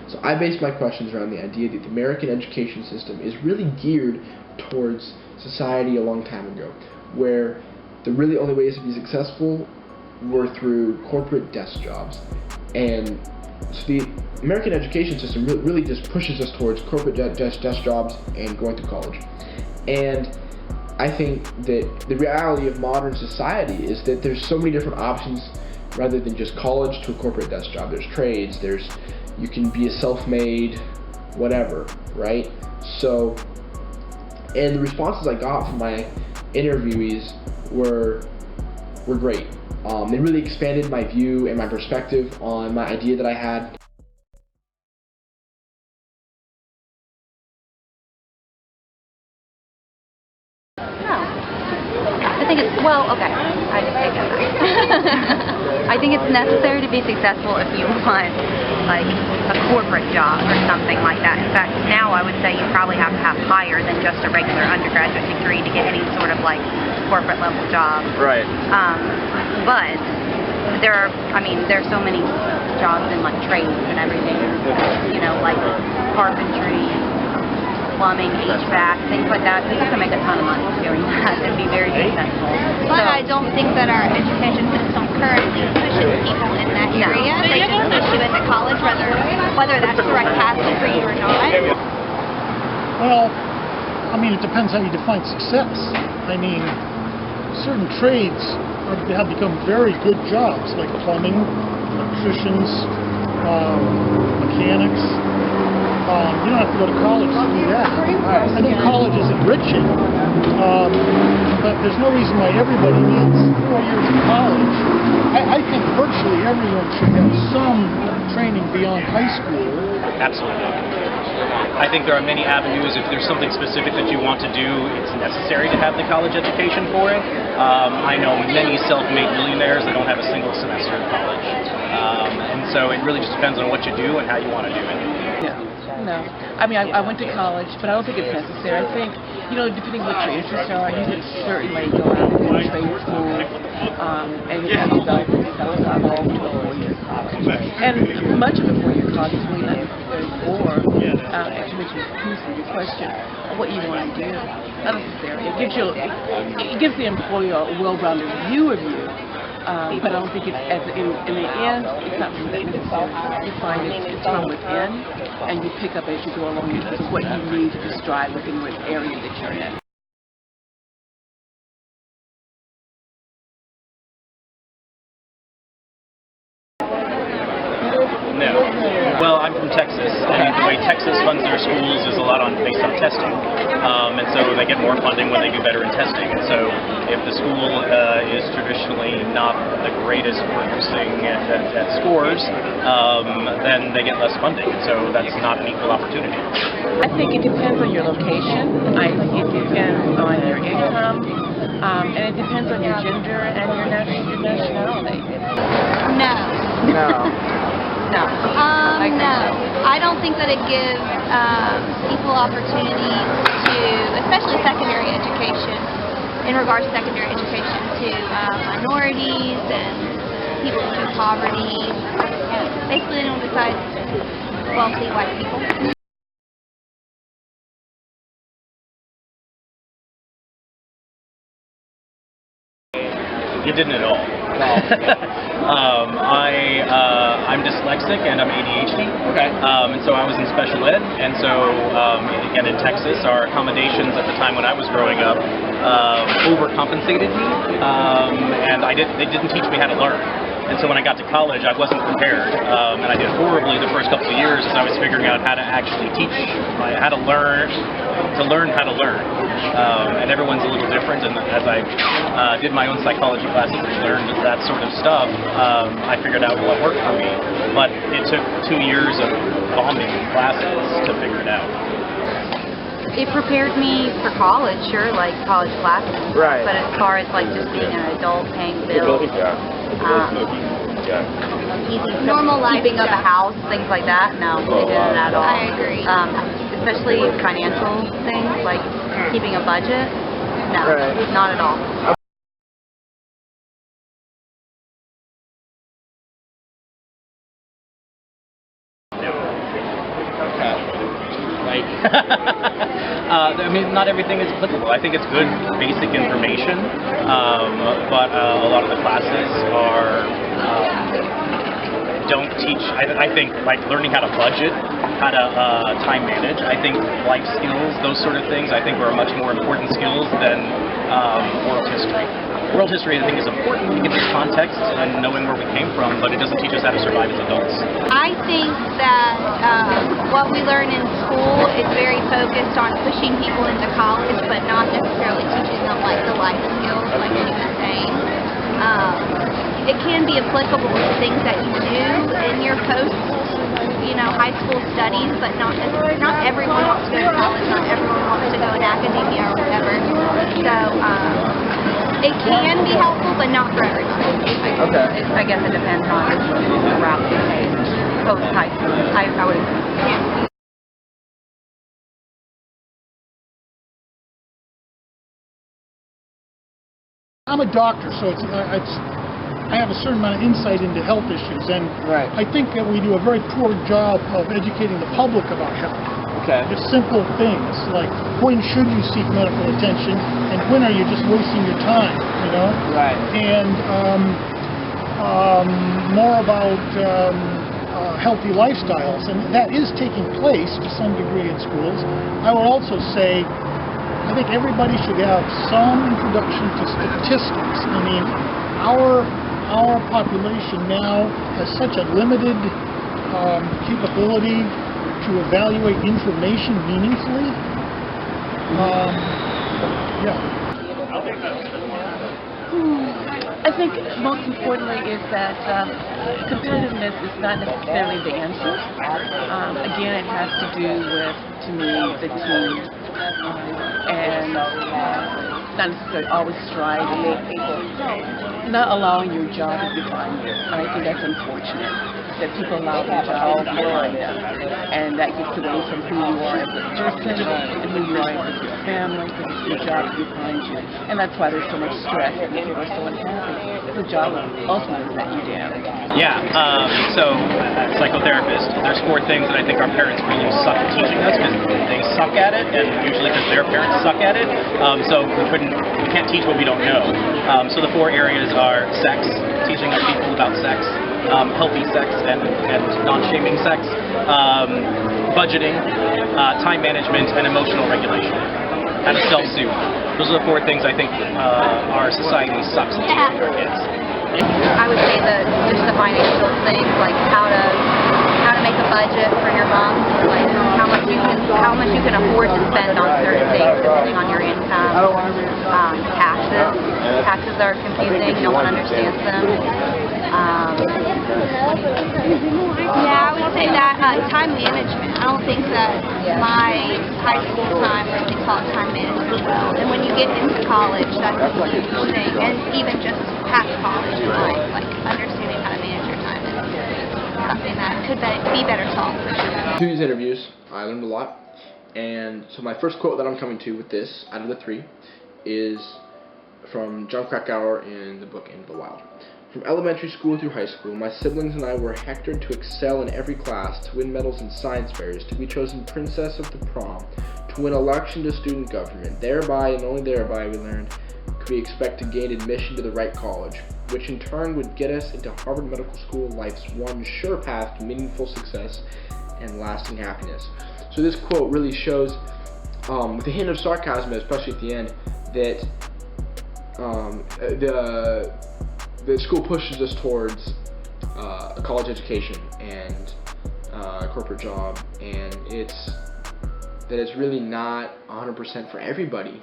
So I base my questions around the idea that the American education system is really geared towards society a long time ago, where the really only ways to be successful were through corporate desk jobs. And so the American education system really just pushes us towards corporate desk jobs and going to college. And I think that the reality of modern society is that there's so many different options rather than just college to a corporate desk job. There's trades, you can be a self-made whatever, right? So, and the responses I got from my interviewees were great. They really expanded my view and my perspective on my idea that I had. I think it's, well, okay, I just take that back. I think it's necessary to be successful if you want, like, a corporate job or something like that. In fact, now I would say you probably have to have higher than just a regular undergraduate degree to get any sort of, like, corporate level job. Right. But there's so many jobs in, like, trades and everything, you know, like carpentry, plumbing, HVAC, things like that. People can make a ton of money doing that and be very successful. But I don't think that our education system currently pushes people in that area. They just push you into college, whether that's the right path for you or not. Well, I mean, it depends how you define success. I mean, certain trades have become very good jobs, like plumbing, electricians, mechanics. You don't have to go to college to do that. I think college is enriching, but there's no reason why everybody needs 4 years of college. I think virtually everyone should have some training beyond high school. Absolutely. I think there are many avenues. If there's something specific that you want to do, it's necessary to have the college education for it. I know many self-made millionaires that don't have a single semester of college. And so it really just depends on what you do and how you want to do it. No. I mean, I went to college, but I don't think it's necessary. I think, you know, depending what your interests are, you can certainly go out and do trade school and develop yourself involved to a 4-year college. And much of a 4-year college is really not necessary for, to which is piece of your question, what you want to do. Not necessary. It gives the employer a well-rounded view of you. But I don't think it's, in the end, it's not really necessary. You find it's from within, and you pick up as you go along what you need to strive within what area that you're in. No. Well, I'm from Texas, and the way Texas funds their schools is a lot based on testing. And so they get more funding when they do better in testing. And so if the school is traditionally not the greatest producing at scores, then they get less funding. And so that's not an equal opportunity. I think it depends on your location. I think it depends on your income. And it depends on your gender and your nationality. No. No. No. I don't think that it gives equal opportunities to, especially secondary education, in regards to secondary education, to minorities and people through poverty. Basically, anyone besides wealthy white people. You didn't at all. I'm dyslexic and I'm ADHD. Okay. And so I was in special ed, and so again in Texas, our accommodations at the time when I was growing up overcompensated me, and they didn't teach me how to learn. And so when I got to college, I wasn't prepared, and I did horribly the first couple of years as I was figuring out how to actually teach, how to learn how to learn. And everyone's a little different, and as I did my own psychology classes and learned that sort of stuff, I figured out what worked for me. But it took 2 years of bombing classes to figure it out. It prepared me for college, sure, like college classes. Right. But as far as like just being an adult, paying bills, Normal life, keeping up a house, things like that, no, it didn't at all. I agree. Especially financial things, like keeping a budget, no, not at all. Hi. I mean, not everything is applicable. I think it's good basic information, but a lot of the classes are don't teach. I think like learning how to budget, how to time manage. I think life skills, those sort of things, I think are much more important skills than world history. World history, I think, is important. It gives us context and knowing where we came from, but it doesn't teach us how to survive as adults. I think that what we learn in school is very focused on pushing people into college, but not necessarily teaching them like the life skills, like you were saying. It can be applicable to things that you do in your high school studies, but not everyone wants to go to college. Not everyone wants to go in academia or whatever. So it can be helpful, but not for everyone. Okay. I guess it depends on the route you take. Post high school, I would agree. Yeah. I'm a doctor, so I have a certain amount of insight into health issues, and Right. I think that we do a very poor job of educating the public about health. Okay. Just simple things like when should you seek medical attention, and when are you just wasting your time, Right. And more about healthy lifestyles, and that is taking place to some degree in schools. I would also say I think everybody should have some introduction to statistics. I mean, our population now has such a limited capability to evaluate information meaningfully. I think most importantly is that competitiveness is not necessarily the answer. Again, it has to do with, to me, the team, and not necessarily always striving, not allowing your job to define you. And I think that's unfortunate, that people allow their job to define them, and that gets away from who you are as a person and who you are as your family, because it's your job that defines you. And that's why there's so much stress and people are so unhappy. The job ultimately let you down. Yeah, so psychotherapist, there's 4 things that I think our parents really suck at teaching us because they suck at it, and usually because their parents suck at it. So we can't teach what we don't know. So the 4 areas are sex, teaching our people about sex, healthy sex and non-shaming sex, budgeting, time management, and emotional regulation. How to self-soothe. Those are the 4 things I think our society sucks at teaching our kids. I would say that just the financial things, like how to make a budget for your mom, like how much you can afford to spend on certain things depending on your income. Taxes are confusing. No one understands them. Yeah, I would say that time management. I don't think that my high school time really taught time management well. And when you get into college, that's a huge thing. And even just past college in life, like understanding how to manage your time is something that could be better taught for sure. Through these interviews, I learned a lot. And so my first quote that I'm coming to with this, out of the 3, is from Jon Krakauer in the book Into the Wild. From elementary school through high school, my siblings and I were hectored to excel in every class, to win medals in science fairs, to be chosen princess of the prom, to win election to student government. Thereby, and only thereby, we learned, could we expect to gain admission to the right college, which in turn would get us into Harvard Medical School, life's one sure path to meaningful success and lasting happiness. So this quote really shows, with a hint of sarcasm, especially at the end, that the school pushes us towards a college education and a corporate job, and it's really not 100% for everybody,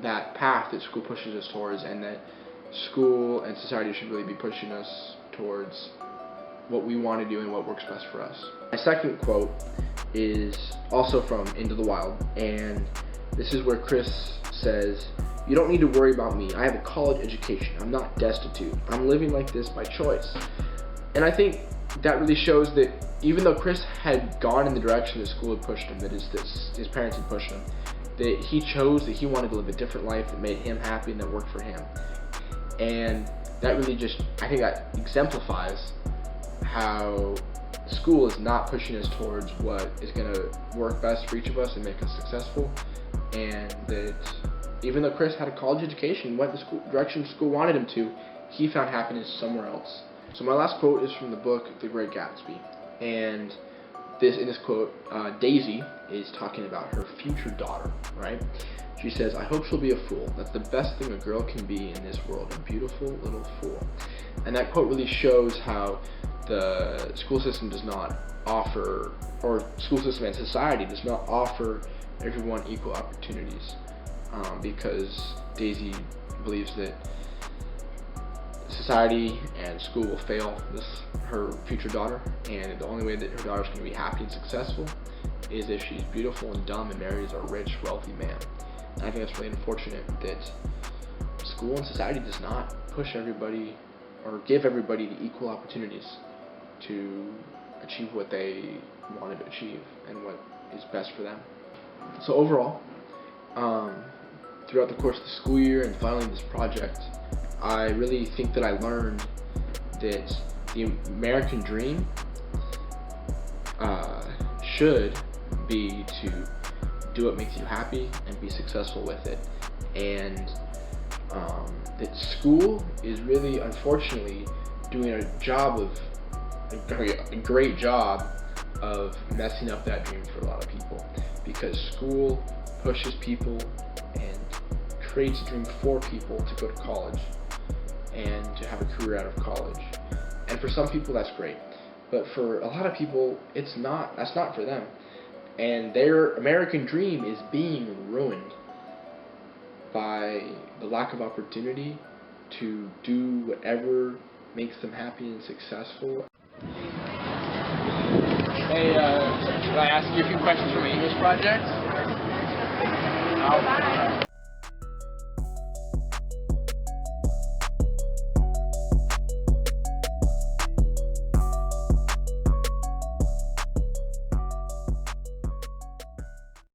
that path that school pushes us towards, and that school and society should really be pushing us towards what we want to do and what works best for us. My second quote is also from Into the Wild, and this is where Chris says, "You don't need to worry about me. I have a college education. I'm not destitute. I'm living like this by choice." And I think that really shows that even though Chris had gone in the direction that school had pushed him, that his parents had pushed him, that he chose that he wanted to live a different life that made him happy and that worked for him. And that really just, I think that exemplifies how school is not pushing us towards what is going to work best for each of us and make us successful, and that even though Chris had a college education, went the direction school wanted him to, he found happiness somewhere else. So my last quote is from the book The Great Gatsby, and in this quote, Daisy is talking about her future daughter, right? She says, "I hope she'll be a fool. That's the best thing a girl can be in this world, a beautiful little fool." And that quote really shows how the school system does not offer, or school system and society does not offer everyone equal opportunities, because Daisy believes that society and school will fail her future daughter, and the only way that her daughter's going to be happy and successful is if she's beautiful and dumb and marries a rich, wealthy man. And I think that's really unfortunate that school and society does not push everybody or give everybody the equal opportunities to achieve what they wanted to achieve and what is best for them. So overall, throughout the course of the school year and finally this project, I really think that I learned that the American dream should be to do what makes you happy and be successful with it, and that school is really, unfortunately, doing a great job of messing up that dream for a lot of people, because school pushes people and creates a dream for people to go to college and to have a career out of college. And for some people that's great, but for a lot of people that's not for them, and their American dream is being ruined by the lack of opportunity to do whatever makes them happy and successful. Hey, can I ask you a few questions from the English project?